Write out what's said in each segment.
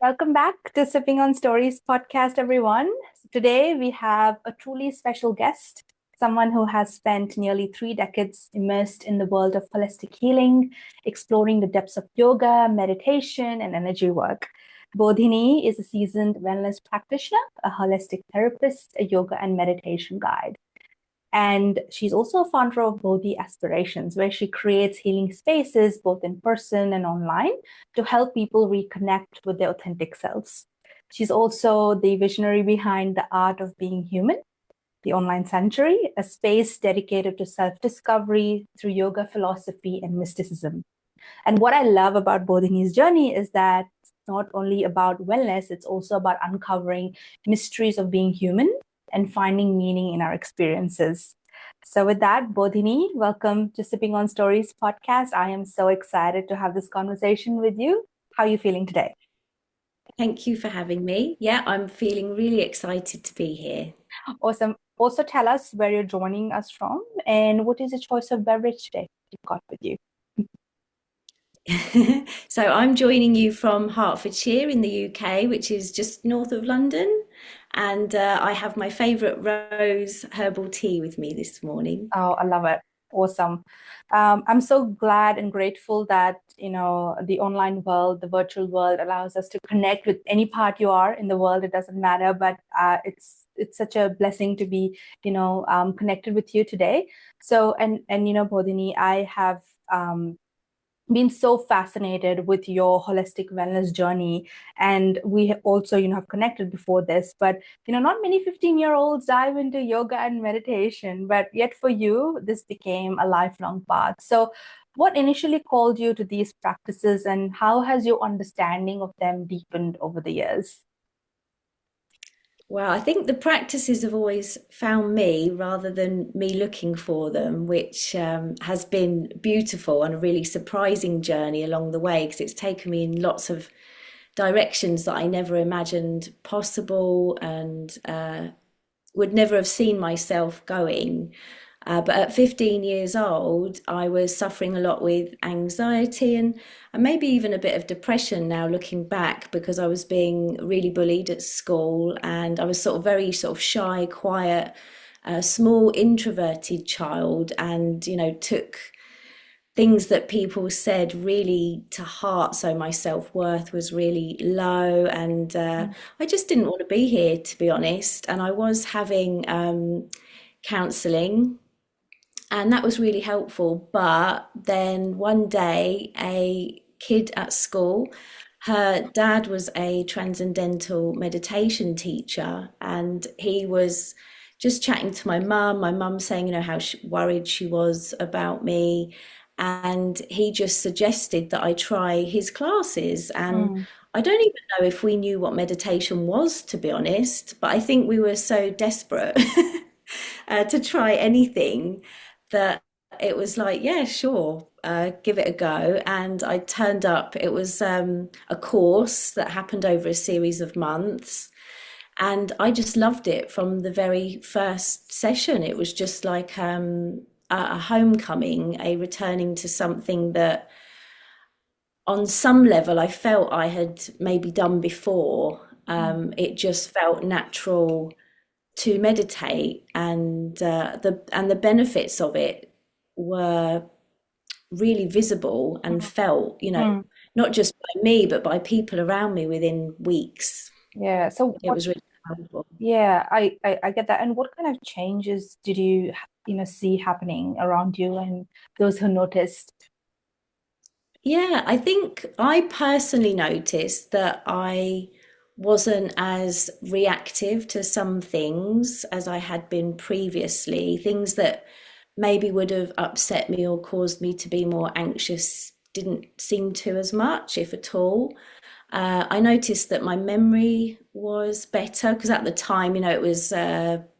Welcome back to Sipping on Stories podcast, everyone. Today we have a truly special guest, someone who has spent nearly 3 decades immersed in the world of holistic healing, exploring the depths of yoga, meditation, and energy work. Bodhini is a seasoned wellness practitioner, a holistic therapist, a yoga and meditation guide. And she's also a founder of Bodhi Aspirations, where she creates healing spaces both in person and online to help people reconnect with their authentic selves. She's also the visionary behind The Art of Being Human, the online sanctuary, a space dedicated to self-discovery through yoga philosophy and mysticism. And what I love about Bodhini's journey is that it's not only about wellness, it's also about uncovering mysteries of being human and finding meaning in our experiences. So with that, Bodhini, welcome to Sipping on Stories podcast. I am so excited to have this conversation with you. How are you feeling today? Thank you for having me. Yeah, I'm feeling really excited to be here. Awesome. Also tell us where you're joining us from and what is the choice of beverage today you've got with you? So I'm joining you from Hertfordshire in the UK, which is just north of London. And I have my favourite rose herbal tea with me this morning. Oh, I love it. Awesome. I'm so glad and grateful that, the online world, the virtual world allows us to connect with any part you are in the world. It doesn't matter, but it's such a blessing to be, connected with you today. So, Bodhini, I have been so fascinated with your holistic wellness journey, and we also have connected before this, but not many 15-year-olds dive into yoga and meditation, but yet for you this became a lifelong path. So what initially called you to these practices, and how has your understanding of them deepened over the years? Well, I think the practices have always found me rather than me looking for them, which has been beautiful and a really surprising journey along the way because it's taken me in lots of directions that I never imagined possible and would never have seen myself going. But at 15 years old, I was suffering a lot with anxiety and maybe even a bit of depression now looking back because I was being really bullied at school and I was sort of very sort of shy, quiet, small introverted child and, took things that people said really to heart. So my self-worth was really low and I just didn't want to be here, to be honest. And I was having counselling and that was really helpful. But then one day, a kid at school, her dad was a transcendental meditation teacher, and he was just chatting to my mum. My mum saying, how worried she was about me, and he just suggested that I try his classes. And Mm. I don't even know if we knew what meditation was, to be honest, but I think we were so desperate to try anything that it was like, yeah, sure, give it a go. And I turned up. It was a course that happened over a series of months. And I just loved it from the very first session. It was just like a homecoming, a returning to something that on some level I felt I had maybe done before. It just felt natural to meditate, and the benefits of it were really visible and felt, Mm. not just by me but by people around me within weeks. Yeah. So It what? was really powerful. Yeah, I get that. And what kind of changes did you, see happening around you and those who noticed? Yeah, I think I personally noticed that I wasn't as reactive to some things as I had been previously. Things that maybe would have upset me or caused me to be more anxious didn't seem to as much, if at all. I noticed that my memory was better because at the time, it was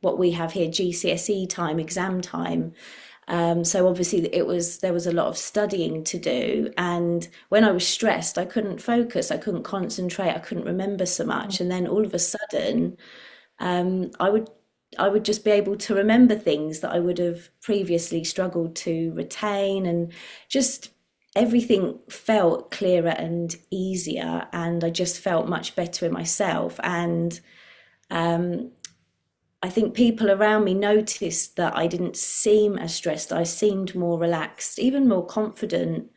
what we have here, GCSE time, exam time. So obviously there was a lot of studying to do, and when I was stressed, I couldn't focus, I couldn't concentrate, I couldn't remember so much, and then all of a sudden, um, I would I would just be able to remember things that I would have previously struggled to retain, and just everything felt clearer and easier, and I just felt much better in myself. And um, I think people around me noticed that I didn't seem as stressed. I seemed more relaxed, even more confident,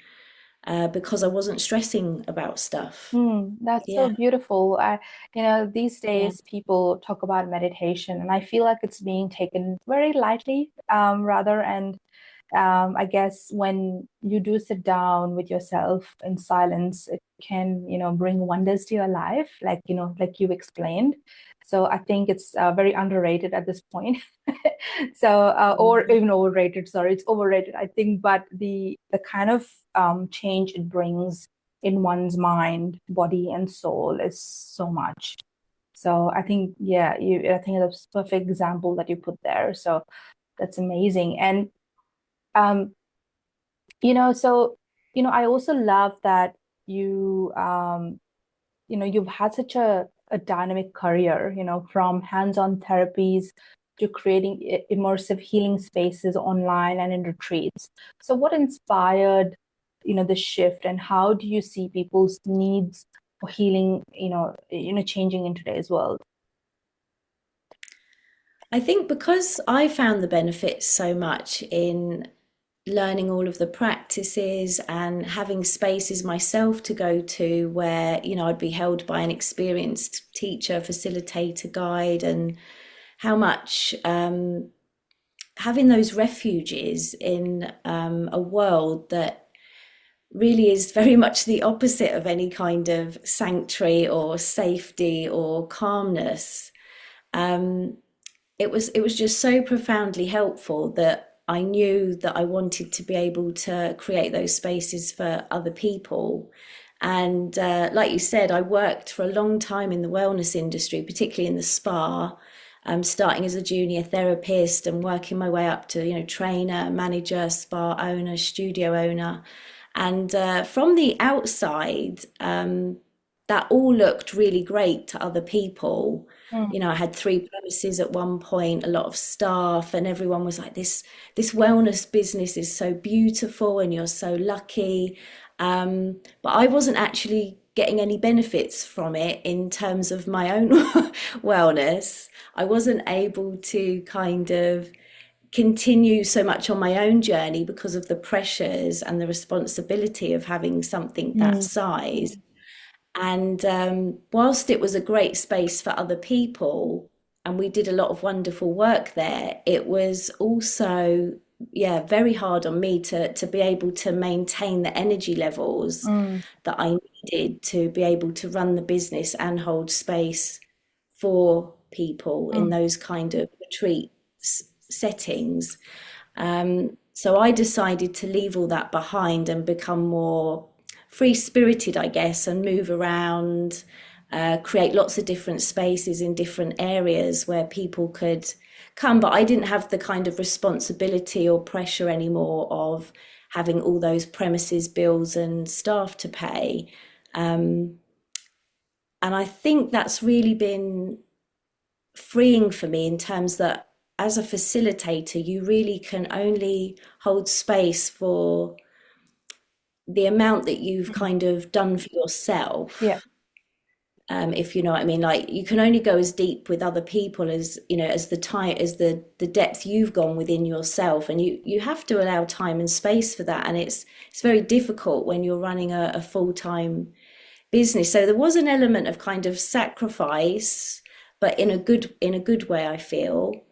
because I wasn't stressing about stuff. That's so Yeah, beautiful. These yeah. days people talk about meditation, and I feel like it's being taken very lightly, rather. And I guess when you do sit down with yourself in silence, it can, bring wonders to your life, like you explained. So I think it's very underrated at this point. So, or Mhm. even overrated, sorry, it's overrated, I think, but the kind of change it brings in one's mind, body, and soul is so much. So I think, yeah, I think that's a perfect example that you put there. So that's amazing. And um, so, I also love that you, you've had such a dynamic career, from hands-on therapies to creating immersive healing spaces online and in retreats. So what inspired, the shift, and how do you see people's needs for healing, changing in today's world? I think because I found the benefits so much in learning all of the practices and having spaces myself to go to where, I'd be held by an experienced teacher, facilitator, guide, and how much having those refuges in a world that really is very much the opposite of any kind of sanctuary or safety or calmness. Um, it was just so profoundly helpful that I knew that I wanted to be able to create those spaces for other people. And like you said, I worked for a long time in the wellness industry, particularly in the spa, starting as a junior therapist and working my way up to, trainer, manager, spa owner, studio owner. And from the outside, that all looked really great to other people. Mm, I had three premises at one point, a lot of staff, and everyone was like, this wellness business is so beautiful and you're so lucky. But I wasn't actually getting any benefits from it in terms of my own wellness. I wasn't able to kind of continue so much on my own journey because of the pressures and the responsibility of having something that mm, size. And whilst it was a great space for other people, and we did a lot of wonderful work there, it was also, yeah, very hard on me to be able to maintain the energy levels mm, that I needed to be able to run the business and hold space for people in mm. those kind of retreat settings. So I decided to leave all that behind and become more free spirited, I guess, and move around, create lots of different spaces in different areas where people could come. But I didn't have the kind of responsibility or pressure anymore of having all those premises bills and staff to pay. And I think that's really been freeing for me in terms that as a facilitator, you really can only hold space for the amount that you've Mm. kind of done for Yeah. yourself. If you know what I mean, like you can only go as deep with other people as as the time as the depth you've gone within yourself, and you have to allow time and space for that. And it's very difficult when you're running a full-time business. So there was an element of kind of sacrifice, but in a good way, I feel.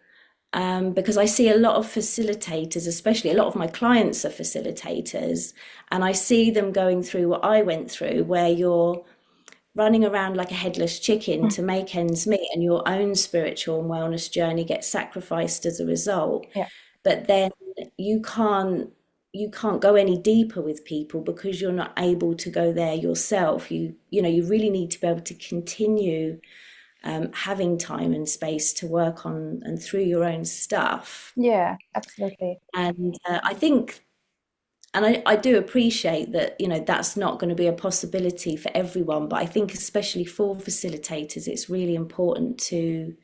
Because I see a lot of facilitators, especially a lot of my clients are facilitators, and I see them going through what I went through, where you're running around like a headless chicken Mm. to make ends meet, and your own spiritual and wellness journey gets sacrificed as a result. Yeah. But then you can't you can't go any deeper with people because you're not able to go there yourself. You really need to be able to continue having time and space to work on and through your own stuff. Yeah, absolutely. And I think, and I do appreciate that, that's not going to be a possibility for everyone, but I think especially for facilitators, it's really important to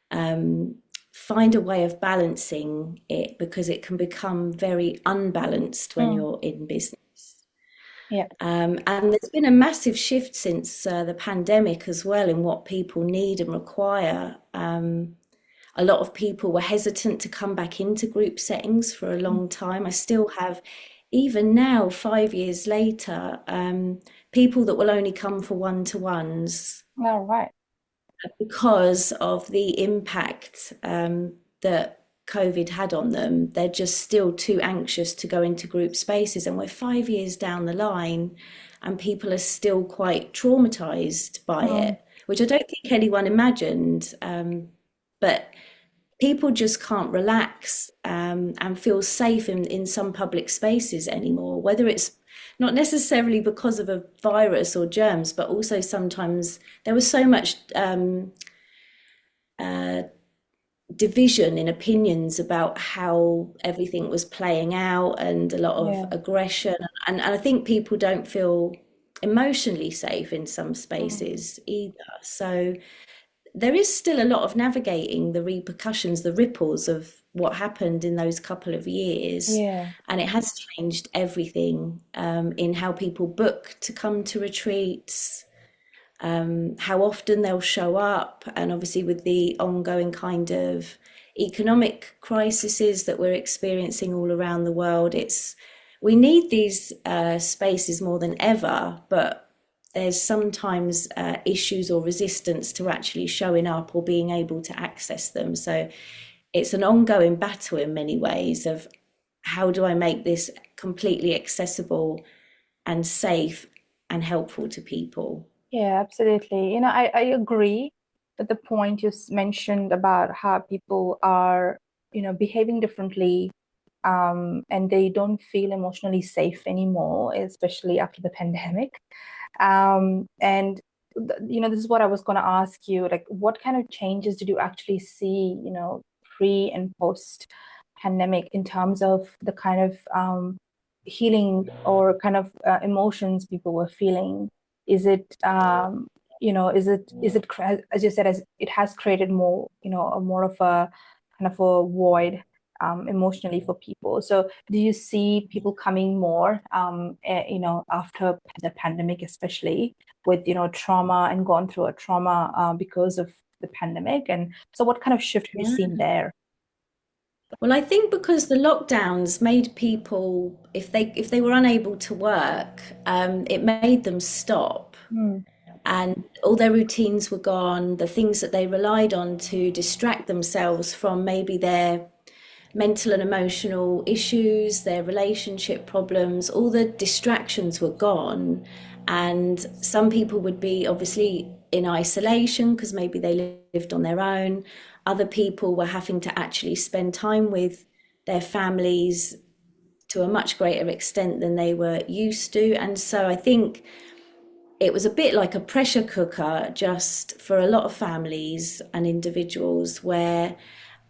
um, find a way of balancing it because it can become very unbalanced when Mm. you're in business. Yeah. And there's been a massive shift since the pandemic as well in what people need and require. A lot of people were hesitant to come back into group settings for a long time. I still have, even now, 5 years later, people that will only come for one-to-ones All right. because of the impact that COVID had on them. They're just still too anxious to go into group spaces. And we're 5 years down the line, and people are still quite traumatized by Mm. it, which I don't think anyone imagined. But people just can't relax and feel safe in some public spaces anymore, whether it's not necessarily because of a virus or germs, but also sometimes there was so much uh, division in opinions about how everything was playing out and a lot of Yeah. aggression. And I think people don't feel emotionally safe in some Mm. spaces either. So there is still a lot of navigating the repercussions, the ripples of what happened in those couple of years. Yeah. And it has changed everything in how people book to come to retreats, how often they'll show up, and obviously with the ongoing kind of economic crises that we're experiencing all around the world, it's we need these spaces more than ever, but there's sometimes issues or resistance to actually showing up or being able to access them. So it's an ongoing battle in many ways of how do I make this completely accessible and safe and helpful to people. Yeah, absolutely. I agree with the point you mentioned about how people are, behaving differently, and they don't feel emotionally safe anymore, especially after the pandemic. And this is what I was going to ask you, like, what kind of changes did you actually see, pre and post pandemic in terms of the kind of healing or kind of emotions people were feeling? Is it, as you said, as it has created more, a more of a kind of a void emotionally for people. So do you see people coming more, after the pandemic, especially with, trauma and gone through a trauma because of the pandemic? And so what kind of shift have you Yeah. seen there? Well, I think because the lockdowns made people, if they were unable to work, it made them stop, Mm. and all their routines were gone. The things that they relied on to distract themselves from maybe their mental and emotional issues, their relationship problems, all the distractions were gone. And some people would be obviously in isolation because maybe they lived on their own. Other people were having to actually spend time with their families to a much greater extent than they were used to. And so I think it was a bit like a pressure cooker just for a lot of families and individuals, where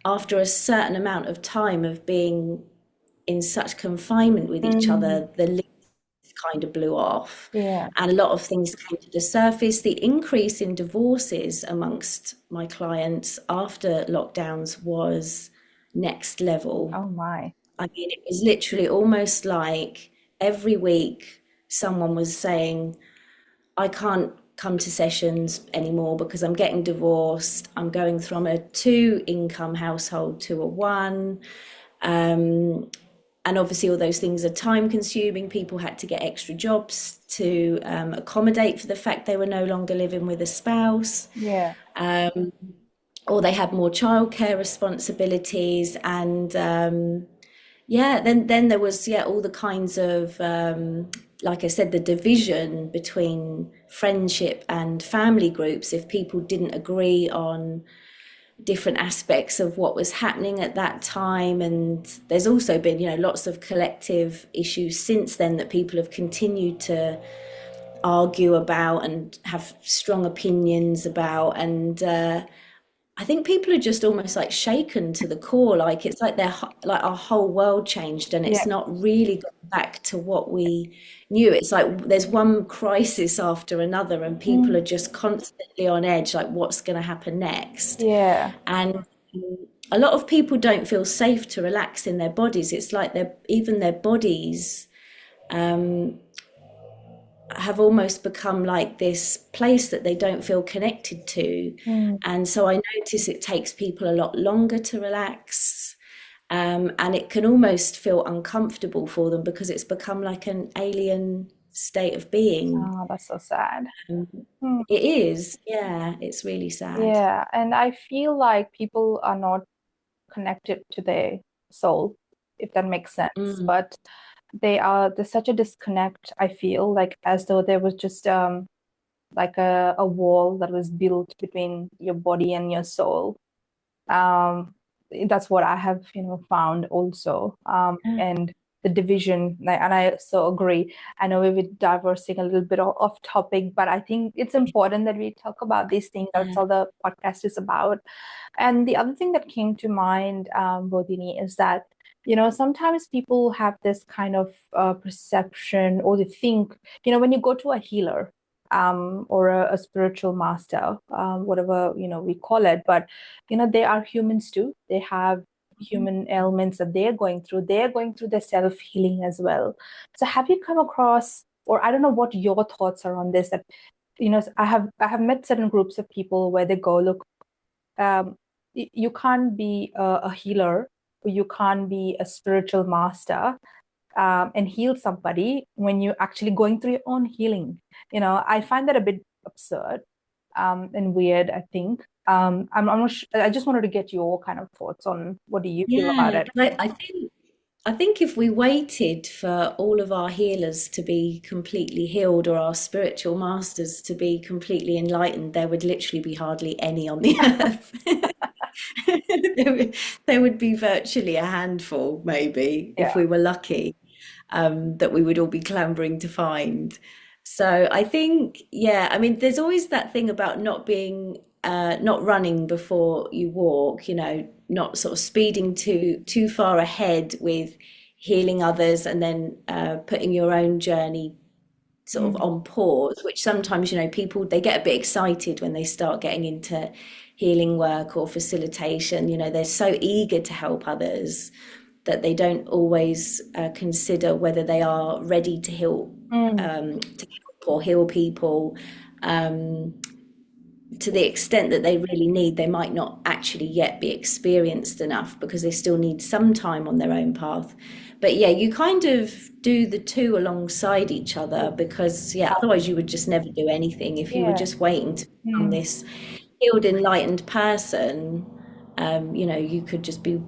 after a certain amount of time of being in such confinement with each Mm. other, the lid kind of blew off Yeah. and a lot of things came to the surface. The increase in divorces amongst my clients after lockdowns was next level. Oh my. I mean, it was literally almost like every week someone was saying, I can't come to sessions anymore because I'm getting divorced. I'm going from a two income household to a one. And obviously, all those things are time consuming. People had to get extra jobs to accommodate for the fact they were no longer living with a spouse, Yeah. or they had more childcare responsibilities. And yeah, then there was, yeah, all the kinds of like I said, the division between friendship and family groups if people didn't agree on different aspects of what was happening at that time. And there's also been, lots of collective issues since then that people have continued to argue about and have strong opinions about. And I think people are just almost like shaken to the core. Like it's like like our whole world changed, and Yeah. it's not really gone back to what we knew. It's like there's one crisis after another, and people Mm. are just constantly on edge, like what's going to happen next. Yeah. And a lot of people don't feel safe to relax in their bodies. It's like even their bodies have almost become like this place that they don't feel connected to. Mm. And so I notice it takes people a lot longer to relax. And it can almost feel uncomfortable for them because it's become like an alien state of being. Oh, that's so sad. Um, Hmm. it is, yeah, it's really sad. Yeah, and I feel like people are not connected to their soul, if that makes sense. Mm, But there's such a disconnect, I feel, like as though there was just like a wall that was built between your body and your soul. Um, that's what I have, found also. And the division, and I so agree. I know we were diversing a little bit off topic, but I think it's important that we talk about these things. That's yeah. all the podcast is about. And the other thing that came to mind, Bodhini, is that, sometimes people have this kind of perception, or they think, when you go to a healer, or a spiritual master, whatever, we call it, but, they are humans too. They have human ailments that they're going through. They're going through their self-healing as well. So have you come across, or I don't know what your thoughts are on this, that, I have met certain groups of people where they go, look, you can't be a healer, you can't be a spiritual master, and heal somebody when you're actually going through your own healing. I find that a bit absurd, and weird, I think. I'm not sure, I just wanted to get your kind of thoughts on what do you feel about Yeah, it. I think if we waited for all of our healers to be completely healed or our spiritual masters to be completely enlightened, there would literally be hardly any on the earth. There would be virtually a handful, maybe, if Yeah. we were lucky, that we would all be clambering to find. So I think, yeah, I mean, there's always that thing about not running before you walk, not sort of speeding too far ahead with healing others and then putting your own journey sort of Mm, on pause, which sometimes, people they get a bit excited when they start getting into healing work or facilitation. They're so eager to help others that they don't always consider whether they are ready mm, to help or heal people. Um, to the extent that they really need, they might not actually yet be experienced enough because they still need some time on their own path. But yeah, you kind of do the two alongside each other because, yeah, otherwise you would just never do anything. If you were yeah. just waiting to become Mm. this healed, enlightened person, you could just be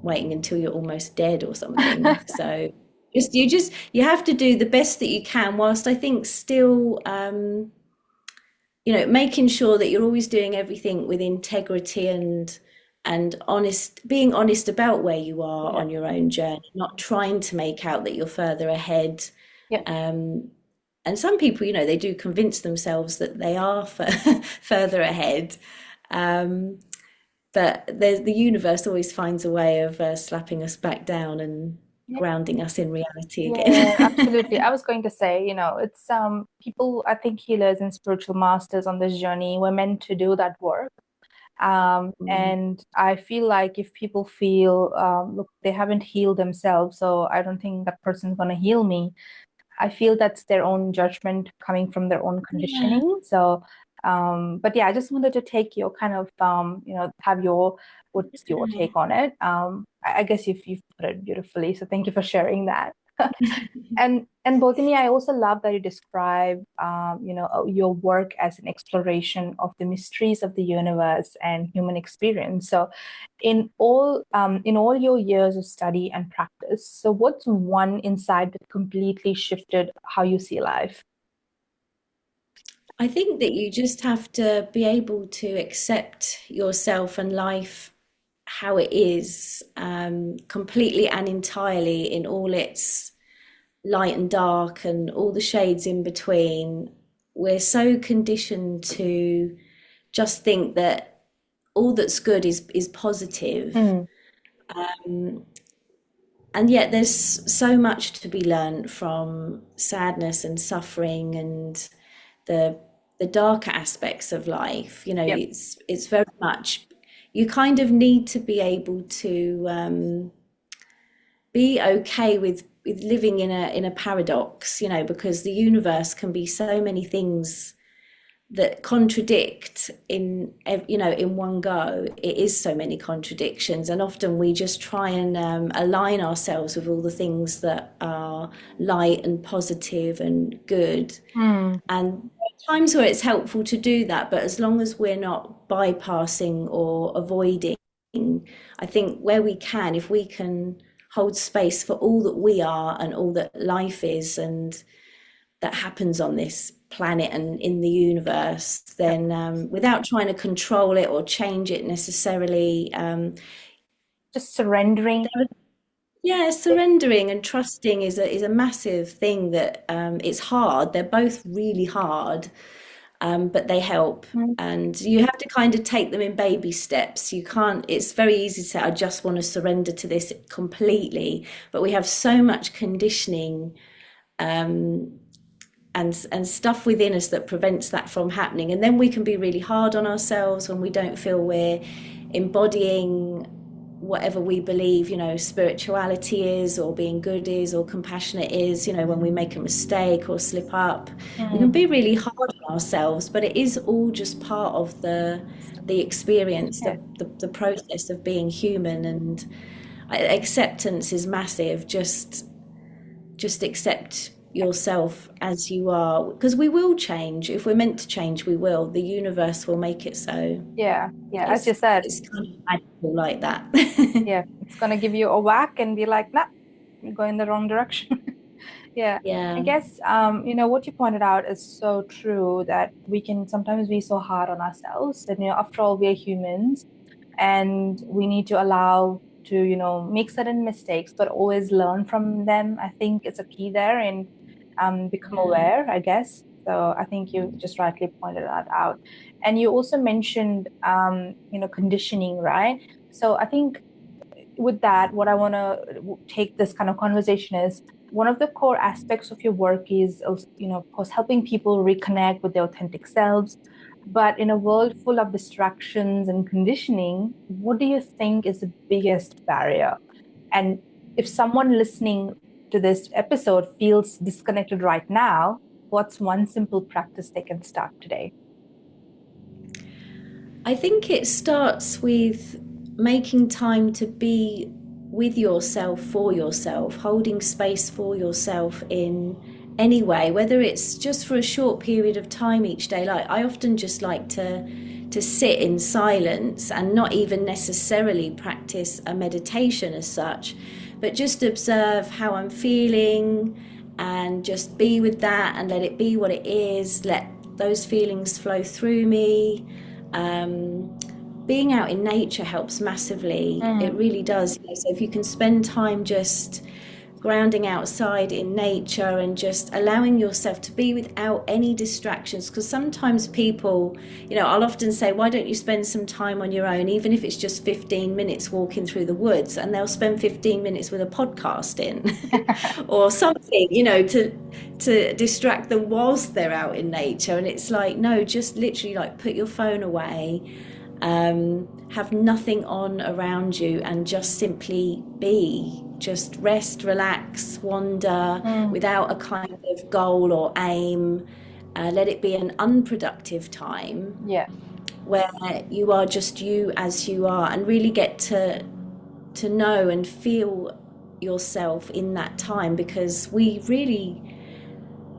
waiting until you're almost dead or something. So you have to do the best that you can, whilst I think still making sure that you're always doing everything with integrity and being honest about where you are Yeah. on your own journey, not trying to make out that you're further ahead. Yeah. Um, and some people, they do convince themselves that they are further ahead. Um, but the universe always finds a way of slapping us back down and grounding us in reality Yeah, again. absolutely. I was going to say, it's people, I think healers and spiritual masters on this journey were meant to do that work. And I feel like if people feel, look, they haven't healed themselves, so I don't think that person's going to heal me. I feel that's their own judgment coming from their own Yeah. conditioning. So, but yeah, I just wanted to take your kind of, have what's your take on it? I guess you've put it beautifully. So thank you for sharing that. And Bodhini, I also love that you describe, your work as an exploration of the mysteries of the universe and human experience. So, in all your years of study and practice, so what's one insight that completely shifted how you see life? I think that you just have to be able to accept yourself and life how it is, completely and entirely in all its light and dark and all the shades in between. We're so conditioned to just think that all that's good is positive. Mm, And yet there's so much to be learned from sadness and suffering and the the darker aspects of life. yep. It's very much you kind of need to be able to be okay with with living in a paradox, you know, because the universe can be so many things that contradict in, you know, in one go. It is so many contradictions, and often we just try and align ourselves with all the things that are light and positive and good. Mm. And there are times where it's helpful to do that, but as long as we're not bypassing or avoiding, I think where we can, if we can hold space for all that we are and all that life is and that happens on this planet and in the universe, Yep. then without trying to control it or change it necessarily, Just surrendering. yeah, surrendering and trusting is a massive thing that it's hard. They're both really hard, but they help. Mm. And you have to kind of take them in baby steps. You can't, it's very easy to say, I just want to surrender to this completely. But we have so much conditioning and stuff within us that prevents that from happening. And then we can be really hard on ourselves when we don't feel we're embodying whatever we believe, you know, spirituality is, or being good is, or compassionate is. You know, when we make a mistake or slip up, we can Mm. be really hard on ourselves, but it is all just part of the experience, Yeah. the process of being human. And acceptance is massive. Just accept yourself as you are, because we will change. If we're meant to change, we will. The universe will make it so. Yeah. Yeah. As it's you said, it's kind of magical like that. yeah, it's gonna give you a whack and be like, nah, you're going in the wrong direction. Yeah. I Yeah. guess what you pointed out is so true, that we can sometimes be so hard on ourselves. And after all, we're humans, and we need to allow to make certain mistakes, but always learn from them. I think it's a key there, and become Yeah. aware, I guess. So I think you just rightly pointed that out. And you also mentioned conditioning, right? So I think with that, what I want to take this kind of conversation is, one of the core aspects of your work is also, of course, helping people reconnect with their authentic selves. But in a world full of distractions and conditioning, what do you think is the biggest barrier? And if someone listening to this episode feels disconnected right now, what's one simple practice they can start today? I think it starts with making time to be with yourself, for yourself, holding space for yourself in any way, whether it's just for a short period of time each day. Like, I often just like to sit in silence and not even necessarily practice a meditation as such, but just observe how I'm feeling and just be with that and let it be what it is. Let those feelings flow through me. Being out in nature helps massively. It Mm. really does. So if you can spend time just grounding outside in nature and just allowing yourself to be without any distractions, because sometimes people, I'll often say, why don't you spend some time on your own, even if it's just 15 minutes walking through the woods, and they'll spend 15 minutes with a podcast in or something, to distract them whilst they're out in nature. And it's like, no, just literally like put your phone away, have nothing on around you, and just simply be. Just rest, relax, wander Mm. without a kind of goal or aim. Let it be an unproductive time Yeah. where you are just you as you are, and really get to know and feel yourself in that time, because we really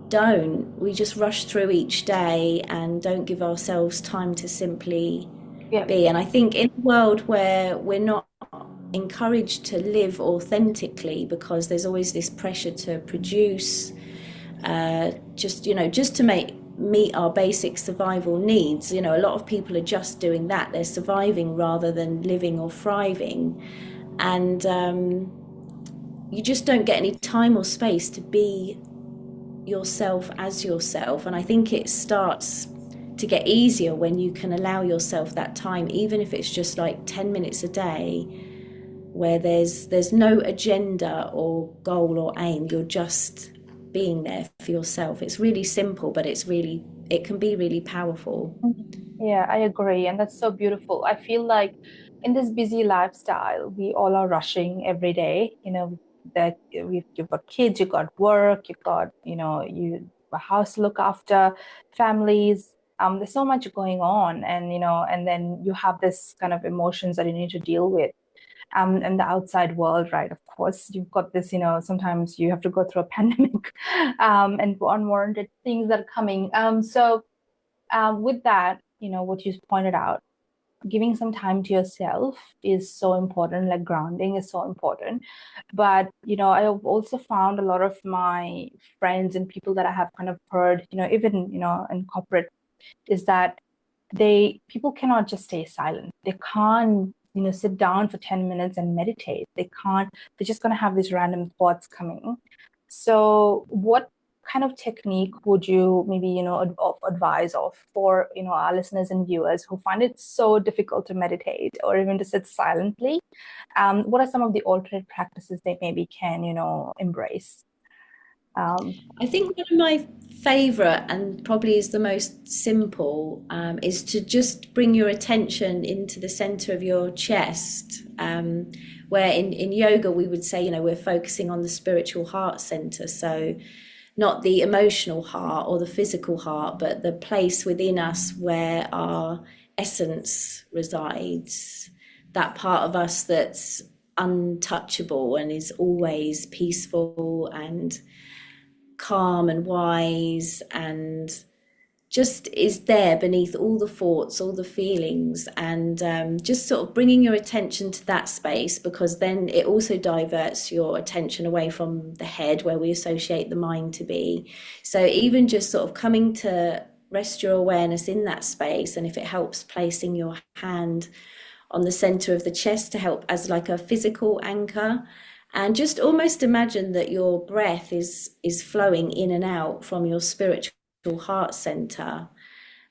don't. We just rush through each day and don't give ourselves time to simply Yeah. be. And I think in a world where we're not encouraged to live authentically, because there's always this pressure to produce, just to meet our basic survival needs. A lot of people are just doing that. They're surviving rather than living or thriving. And you just don't get any time or space to be yourself as yourself. And I think it starts to get easier when you can allow yourself that time, even if it's just like 10 minutes a day, where there's no agenda or goal or aim. You're just being there for yourself. It's really simple, but it can be really powerful. Yeah, I agree. And that's so beautiful. I feel like in this busy lifestyle, we all are rushing every day. that you've got kids, you've got work, you've got, you a house to look after, families. There's so much going on, and and then you have this kind of emotions that you need to deal with. And the outside world, right? Of course, you've got this, sometimes you have to go through a pandemic, and unwarranted things that are coming. With that, what you pointed out, giving some time to yourself is so important, like grounding is so important. But I have also found a lot of my friends and people that I have kind of heard, even in corporate, is that people cannot just stay silent. They can't sit down for 10 minutes and meditate. They're just going to have these random thoughts coming. So what kind of technique would you maybe advise of for our listeners and viewers who find it so difficult to meditate or even to sit silently? What are some of the alternate practices they maybe can embrace? I think one of my favorite and probably is the most simple is to just bring your attention into the center of your chest. Where in yoga we would say, we're focusing on the spiritual heart center. So not the emotional heart or the physical heart, but the place within us where our essence resides. That part of us that's untouchable and is always peaceful and calm and wise and just is there beneath all the thoughts, all the feelings, and just sort of bringing your attention to that space, because then it also diverts your attention away from the head where we associate the mind to be. So even just sort of coming to rest your awareness in that space, and if it helps, placing your hand on the center of the chest to help as like a physical anchor. And just almost imagine that your breath is flowing in and out from your spiritual heart center.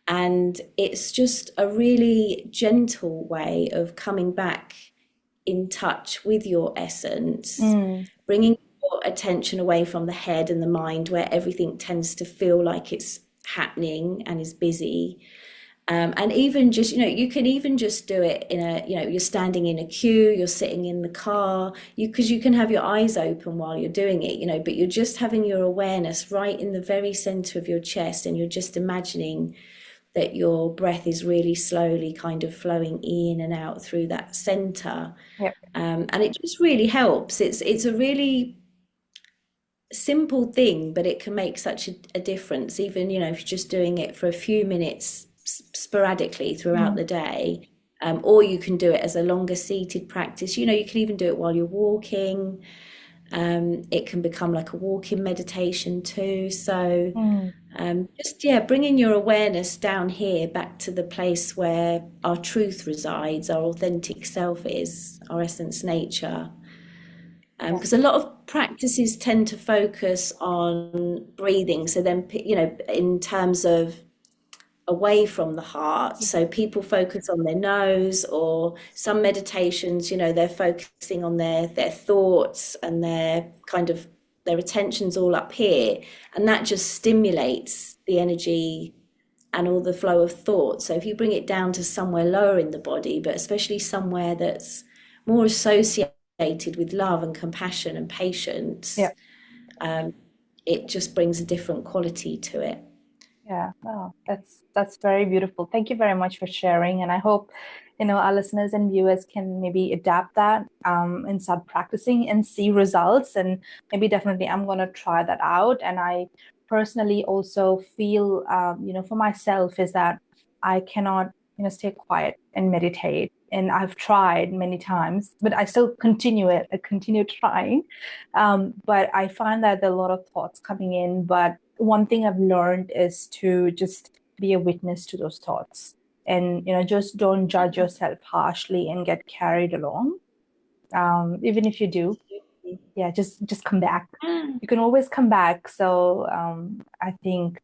And it's just a really gentle way of coming back in touch with your essence, bringing your attention away from the head and the mind where everything tends to feel like it's happening and is busy. And even just, you can even just do it in you're standing in a queue, you're sitting in the car, because you can have your eyes open while you're doing it, but you're just having your awareness right in the very center of your chest, and you're just imagining that your breath is really slowly kind of flowing in and out through that center. Yep. And it just really helps. It's a really simple thing, but it can make such a difference, even, if you're just doing it for a few minutes sporadically throughout the day, or you can do it as a longer seated practice. You can even do it while you're walking. It can become like a walking meditation too. So bringing your awareness down here back to the place where our truth resides, our authentic self is, our essence nature. Because a lot of practices tend to focus on breathing, so then in terms of away from the heart. So people focus on their nose, or some meditations, they're focusing on their thoughts, and their attention's all up here, and that just stimulates the energy and all the flow of thought. So if you bring it down to somewhere lower in the body, but especially somewhere that's more associated with love and compassion and patience, it just brings a different quality to it. Yeah, oh, that's very beautiful. Thank you very much for sharing. And I hope, our listeners and viewers can maybe adapt that and start practicing and see results. And maybe definitely I'm going to try that out. And I personally also feel, for myself is that I cannot, stay quiet and meditate. And I've tried many times, but I still continue it. I continue trying. But I find that there are a lot of thoughts coming in, but one thing I've learned is to just be a witness to those thoughts, and just don't judge yourself harshly and get carried along. Even if you do, just come back. You can always come back. So I think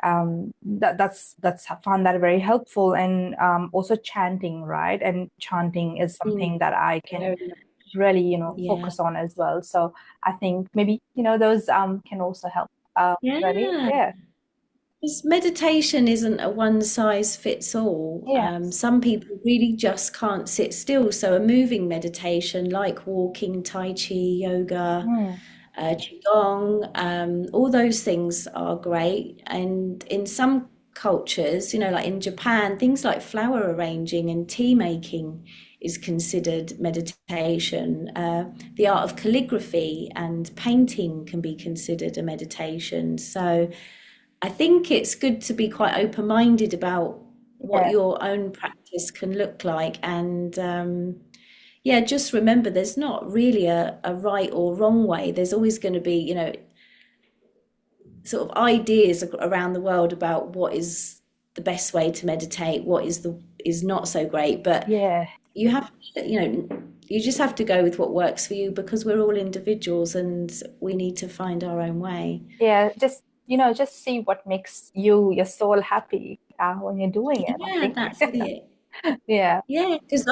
that's I found that very helpful. And also chanting, right? And chanting is something that I can really focus on as well. So I think maybe those can also help. Ready? Yeah. Because meditation isn't a one size fits all. Yes. Some people really just can't sit still. So a moving meditation like walking, Tai Chi, yoga, Mm, Qigong, all those things are great. And in some cultures, like in Japan, things like flower arranging and tea making is considered meditation. The art of calligraphy and painting can be considered a meditation. So I think it's good to be quite open-minded about what yeah. your own practice can look like. And yeah, just remember there's not really a right or wrong way. There's always going to be, sort of ideas around the world about what is the best way to meditate, what is not so great. But Yeah. you have, you just have to go with what works for you because we're all individuals and we need to find our own way. Yeah. Just, just see what makes your soul happy when you're doing it, I Yeah, think. that's it. Yeah. Yeah, because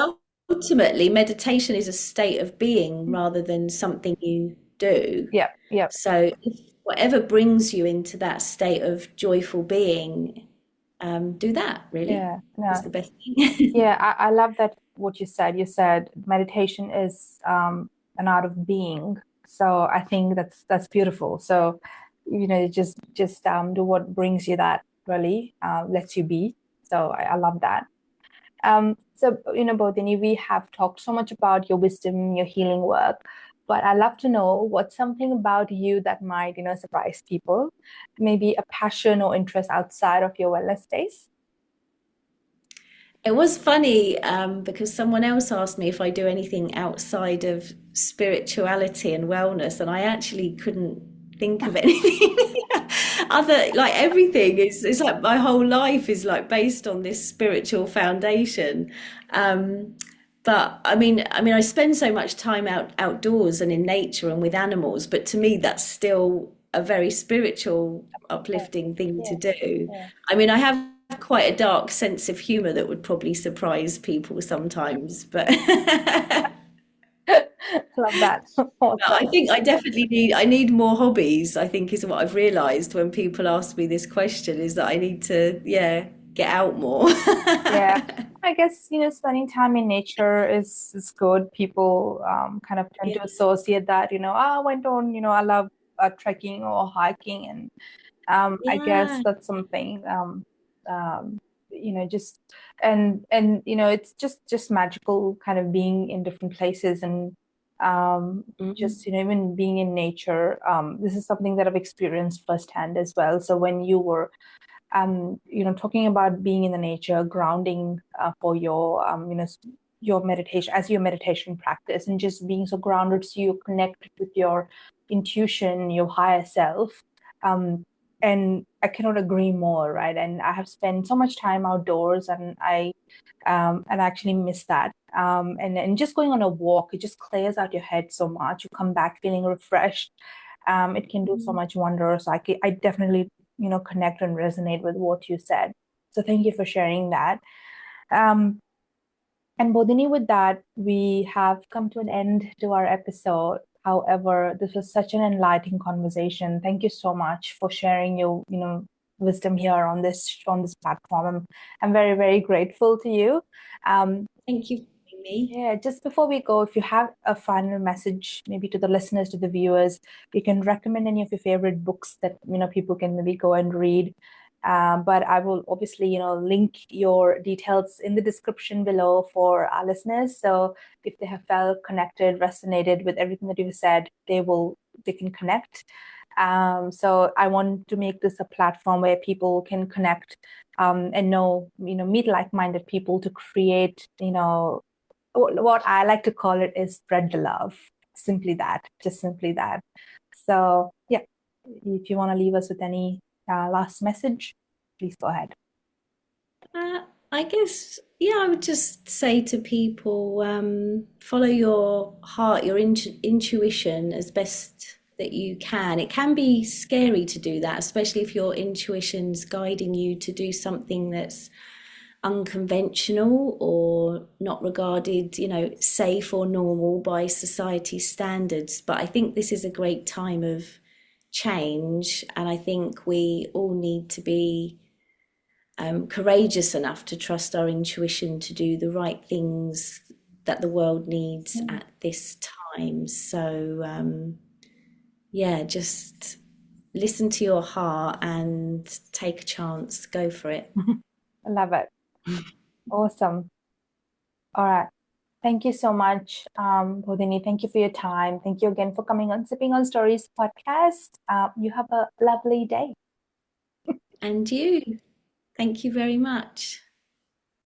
ultimately meditation is a state of being rather than something you do. Yeah. Yeah. So if whatever brings you into that state of joyful being, do that really Yeah. is No. the best thing. Yeah, I love that what you said. You said meditation is an art of being. So I think that's beautiful. So, just do what brings you that really lets you be. So I love that. So, Bodhini, we have talked so much about your wisdom, your healing work, but I'd love to know what's something about you that might, surprise people, maybe a passion or interest outside of your wellness days. It was funny because someone else asked me if I do anything outside of spirituality and wellness, and I actually couldn't think of anything. Other like everything is it's like my whole life is like based on this spiritual foundation. Um, but I spend so much time outdoors and in nature and with animals, but to me that's still a very spiritual, Yeah, uplifting thing to yeah, do. yeah. I have quite a dark sense of humor that would probably surprise people sometimes, but Love that. I Awesome. think I need more hobbies, I think is what I've realized when people ask me this question is that I need to, yeah, get out more. Yeah. I guess, spending time in nature is good. People kind of tend Yeah. to associate that, I went on, I love trekking or hiking, and I guess Yeah. that's something um, just and it's just magical kind of being in different places and just Mm. even being in nature. This is something that I've experienced firsthand as well. So when you were talking about being in the nature, grounding for your your meditation as your meditation practice, and just being so grounded so you connect with your intuition, your higher self. Um, and I cannot agree more, right? And I have spent so much time outdoors, and I actually miss that. And just going on a walk, it just clears out your head so much. You come back feeling refreshed. It can do so much wonder. So I definitely, connect and resonate with what you said. So thank you for sharing that. Um, and Bodhini, with that, we have come to an end to our episode. However, this was such an enlightening conversation. Thank you so much for sharing your, wisdom here on this platform. I'm very, very grateful to you. Um, Thank you for having me. yeah, just before we go, if you have a final message, maybe to the listeners, to the viewers, you can recommend any of your favorite books that people can maybe go and read. But I will obviously, link your details in the description below for our listeners. So if they have felt connected, resonated with everything that you've said, they can connect. So I want to make this a platform where people can connect and meet like-minded people to create, what I like to call it is spread the love. Simply that, just simply that. So, yeah, if you want to leave us with any last message, please go ahead. I guess, yeah, I would just say to people, follow your heart, your intuition as best that you can. It can be scary to do that, especially if your intuition's guiding you to do something that's unconventional or not regarded, safe or normal by society standards. But I think this is a great time of change, and I think we all need to be courageous enough to trust our intuition to do the right things that the world needs at this time. So, yeah, just listen to your heart and take a chance, go for it. I love it. Awesome. All right. Thank you so much, Bodhini. Thank you for your time. Thank you again for coming on Sipping on Stories podcast. You have a lovely day. And you, thank you very much.